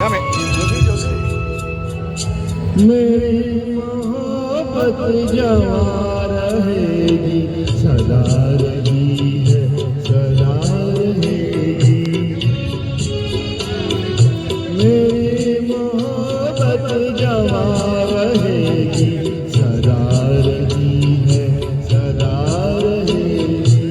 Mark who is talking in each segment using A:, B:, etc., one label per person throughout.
A: Dame. Yo sé.
B: मेरी मोहब्बत जवां रहेगी, सदा रही है, सदा रहेगी। मेरी मोहब्बत जवां रहेगी, सदा रही है, सदा रहेगी।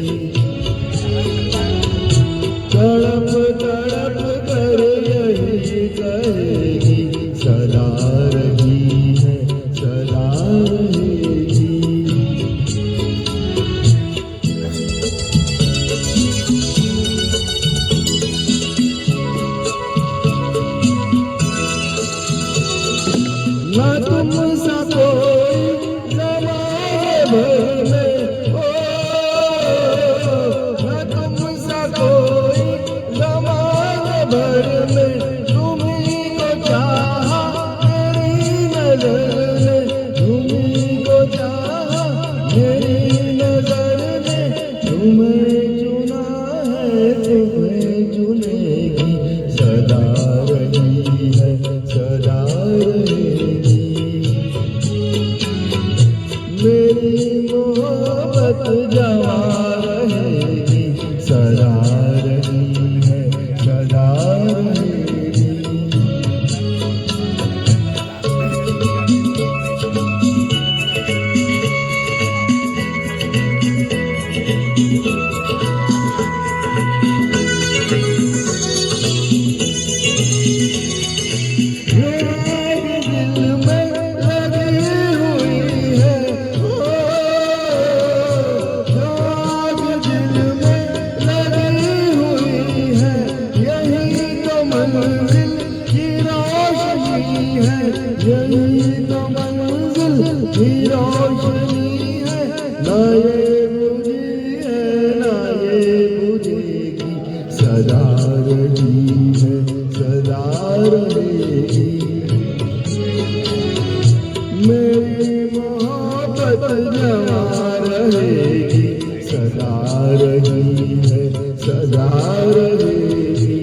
B: तड़प तड़प कर यही कहेगी, सदा रही है, सदा रहेगी। ना तुम सा कोई ज़माने भर में हो, ना तुम सा कोई ज़माने भर में। तुम्हीं को चाहा मेरी नज़र ने, तुम्हीं को चाहा मेरी नज़र ने। तुम्हें चुना है, तुम्हें चुनेगी, सदा रही है, सदा रहेगी। मेरी मोहब्बत जवां रहेगी, सदा रही है, सदा रहेगी। दिल में लगी हुई है, आग दिल में लगी हुई है। यही तो मंजिल की रोशनी है, यही तो मंजिल की रोशनी है। ना ये बुझी है, ना ये बुझेगी, सदा रही है, सदा रहेगी। मेरी मोहब्बत जवां रहेगी, सदा रही है, सदा रहेगी।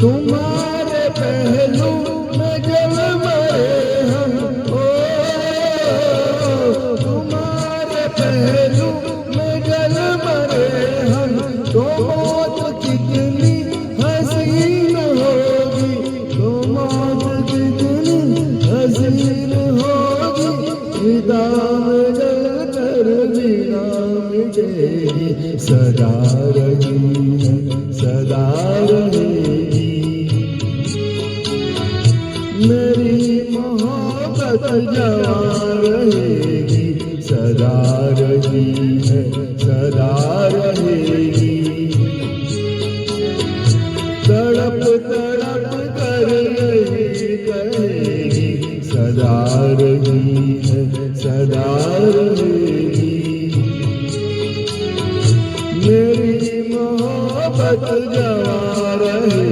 B: तुम्हारे पहलू में जल मरे हम, ओ तुम्हारे पहलू में जल मरे हम। तो मौत कितनी हसीन होगी, तो मौत कितनी हसीन होगी। विदा में जल कर बिना मिटेगी, सदा रही है, सदा रहेगी। मेरी मोहब्बत जवां रहेगी, सदा रही है, सदा रहेगी। तड़प तड़प कर यही कहेगी, सदा रही है, सदा रहेगी। मेरी मोहब्बत जवां रहेगी,